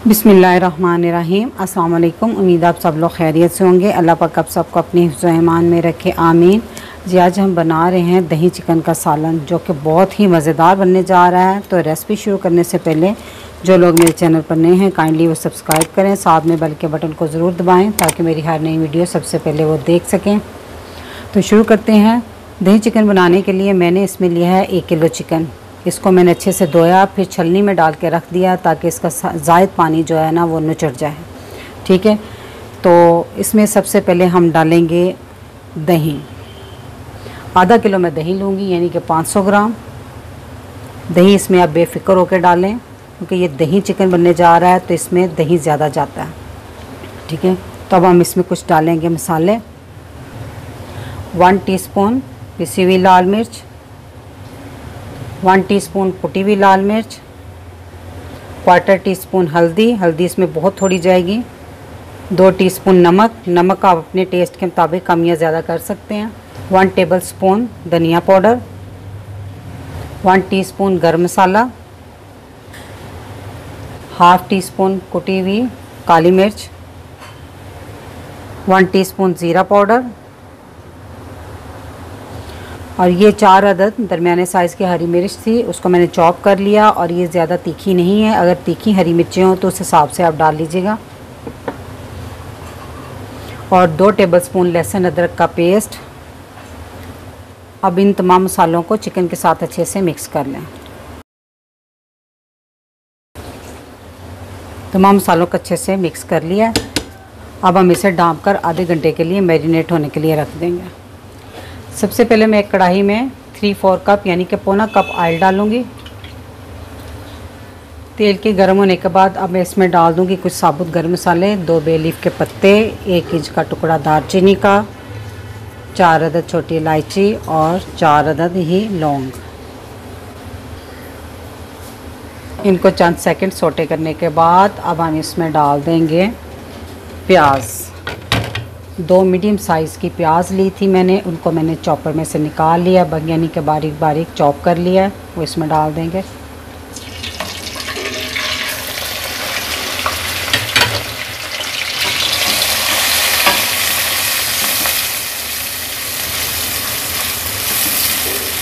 बिस्मिल्लाहिर्रहमानिर्रहीम। अस्सलाम वालेकुम। उम्मीद आप सब लोग खैरियत से होंगे। अल्लाह पाक आप सबको अपने हिफ्ज़ व ईमान में रखे, आमीन। जी आज हम बना रहे हैं दही चिकन का सालन, जो कि बहुत ही मज़ेदार बनने जा रहा है। तो रेसिपी शुरू करने से पहले जो लोग मेरे चैनल पर नए हैं काइंडली वो सब्सक्राइब करें, साथ में बेल के बटन को ज़रूर दबाएँ ताकि मेरी हर नई वीडियो सबसे पहले वो देख सकें। तो शुरू करते हैं। दही चिकन बनाने के लिए मैंने इसमें लिया है 1 किलो चिकन। इसको मैंने अच्छे से धोया, फिर छलनी में डाल के रख दिया ताकि इसका ज़ायद पानी जो है ना वो नुचड़ जाए। ठीक है, तो इसमें सबसे पहले हम डालेंगे दही। आधा किलो मैं दही लूँगी, यानी कि 500 ग्राम दही। इसमें आप बेफ़िक्र होकर डालें क्योंकि ये दही चिकन बनने जा रहा है तो इसमें दही ज़्यादा जाता है। ठीक है, तो अब हम इसमें कुछ डालेंगे मसाले। 1 टीस्पून पिसी हुई लाल मिर्च, 1 टीस्पून कुटी हुई लाल मिर्च, 1/4 टीस्पून हल्दी, हल्दी इसमें बहुत थोड़ी जाएगी, 2 टीस्पून नमक, नमक आप अपने टेस्ट के मुताबिक कम या ज़्यादा कर सकते हैं, 1 टेबलस्पून धनिया पाउडर, 1 टीस्पून गरम मसाला, 1/2 टीस्पून कुटी हुई काली मिर्च, 1 टीस्पून ज़ीरा पाउडर, और ये 4 अदद दरमियाने साइज़ की हरी मिर्च थी, उसको मैंने चॉप कर लिया। और ये ज़्यादा तीखी नहीं है, अगर तीखी हरी मिर्चें हों तो उस हिसाब से आप डाल लीजिएगा। और 2 टेबलस्पून लहसुन अदरक का पेस्ट। अब इन तमाम मसालों को चिकन के साथ अच्छे से मिक्स कर लें। तमाम मसालों को अच्छे से मिक्स कर लिया। अब हम इसे ढाँप कर आधे घंटे के लिए मैरिनेट होने के लिए रख देंगे। सबसे पहले मैं एक कढ़ाई में 3/4 कप यानी कि पौना कप ऑयल डालूँगी। तेल के गर्म होने के बाद अब मैं इसमें डाल दूँगी कुछ साबुत गर्म मसाले, 2 बे लीफ के पत्ते, 1 इंच का टुकड़ा दालचीनी का, 4 अदद छोटी इलायची और 4 अदद ही लौंग। इनको चंद सेकंड सोटे करने के बाद अब हम इसमें डाल देंगे प्याज। 2 मीडियम साइज़ की प्याज ली थी मैंने, उनको मैंने चॉपर में से निकाल लिया, यानी कि बारीक बारीक चॉप कर लिया, वो इसमें डाल देंगे।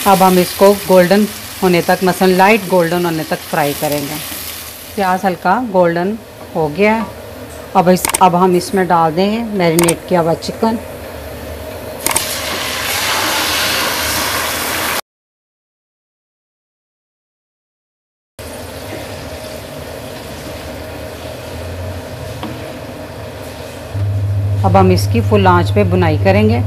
अब हम इसको गोल्डन होने तक, मसलन लाइट गोल्डन होने तक फ्राई करेंगे। प्याज हल्का गोल्डन हो गया है। अब हम इसमें डाल देंगे मैरिनेट किया हुआ चिकन। अब हम इसकी फुल आंच पे भुनाई करेंगे।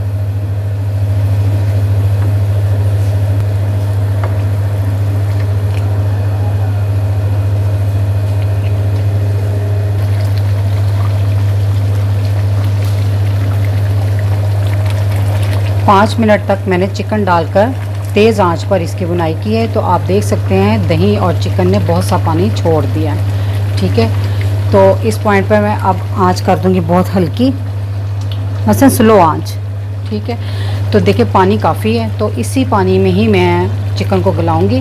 पाँच मिनट तक मैंने चिकन डालकर तेज़ आंच पर इसकी बुनाई की है। तो आप देख सकते हैं दही और चिकन ने बहुत सा पानी छोड़ दिया है। ठीक है, तो इस पॉइंट पर मैं अब आंच कर दूंगी बहुत हल्की, मसलन स्लो आंच। ठीक है, तो देखिए पानी काफ़ी है, तो इसी पानी में ही मैं चिकन को गलाऊंगी।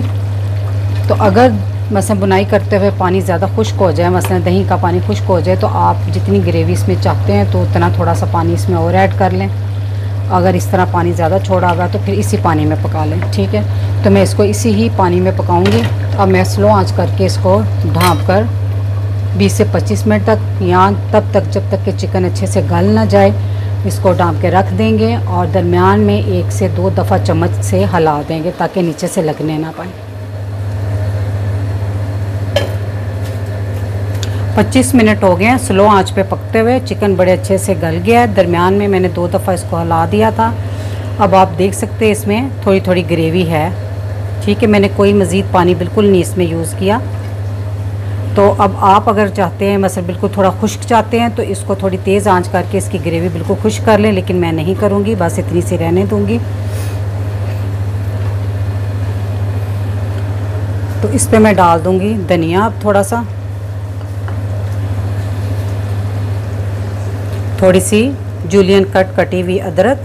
तो अगर मसलन बुनाई करते हुए पानी ज़्यादा खुश्क हो जाए, मसलन दही का पानी खुश्क हो जाए, तो आप जितनी ग्रेवी इसमें चाहते हैं तो उतना थोड़ा सा पानी इसमें और ऐड कर लें। अगर इस तरह पानी ज़्यादा छोड़ा हुआ तो फिर इसी पानी में पका लें। ठीक है, तो मैं इसको इसी ही पानी में पकाऊंगी। अब मैं स्लो आंच करके इसको ढाँप कर 20 से 25 मिनट तक, यहाँ तब तक जब तक कि चिकन अच्छे से गल ना जाए, इसको ढाँप के रख देंगे। और दरमियान में 1 से 2 दफ़ा चम्मच से हिला देंगे ताकि नीचे से लगने ना पाए। 25 मिनट हो गए हैं स्लो आंच पे पकते हुए। चिकन बड़े अच्छे से गल गया है। दरमियान में मैंने 2 दफ़ा इसको हिला दिया था। अब आप देख सकते हैं इसमें थोड़ी थोड़ी ग्रेवी है। ठीक है, मैंने कोई मज़ीद पानी बिल्कुल नहीं इसमें यूज़ किया। तो अब आप अगर चाहते हैं मसलन बिल्कुल थोड़ा खुश्क चाहते हैं तो इसको थोड़ी तेज़ आंच करके इसकी ग्रेवी बिल्कुल खुश्क कर लें, लेकिन मैं नहीं करूँगी, बस इतनी सी रहने दूँगी। तो इस पर मैं डाल दूँगी धनिया, अब थोड़ा सा, थोड़ी सी जूलियन कट कटी हुई अदरक,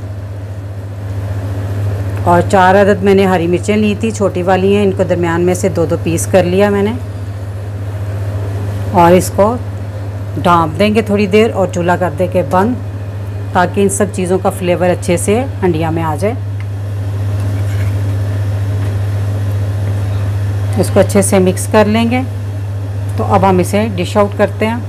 और 4 अदद मैंने हरी मिर्चें ली थी, छोटी वाली हैं, इनको दरमियान में से 2-2 पीस कर लिया मैंने। और इसको ढाँप देंगे थोड़ी देर और चूल्हा कर देंगे बंद, ताकि इन सब चीज़ों का फ्लेवर अच्छे से हंडिया में आ जाए। इसको अच्छे से मिक्स कर लेंगे। तो अब हम इसे डिश आउट करते हैं।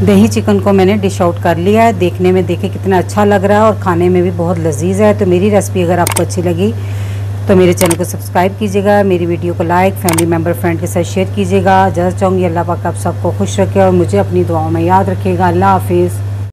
दही चिकन को मैंने डिश आउट कर लिया है। देखने में देखे कितना अच्छा लग रहा है और खाने में भी बहुत लजीज है। तो मेरी रेसिपी अगर आपको अच्छी लगी तो मेरे चैनल को सब्सक्राइब कीजिएगा, मेरी वीडियो को लाइक, फैमिली मेम्बर, फ्रेंड के साथ शेयर कीजिएगा। जस्ट चाहूँगी अल्लाह पाक आप सबको खुश रखे और मुझे अपनी दुआओं में याद रखिएगा। अल्लाह हाफिज़।